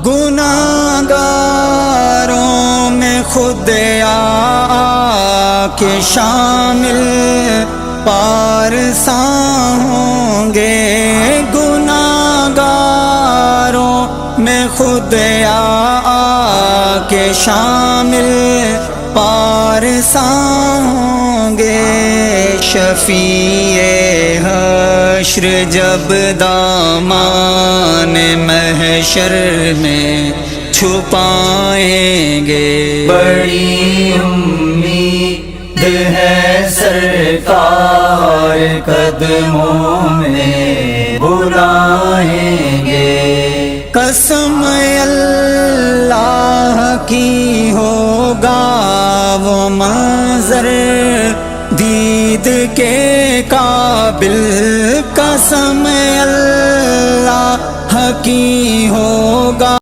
گناہگاروں میں خود آ کے شامل پارساں ہوں گے، گناہگاروں میں خود آ کے شامل پارساں ہوں گے۔ شفیع حشر جب دامان محشر میں چھپائیں گے، بڑی امید ہے سرکار قدموں میں بلائیں گے۔ قسم اللہ کی ہوگا وہ منظر دید کے قابل، قسم اللہ کی ہوگا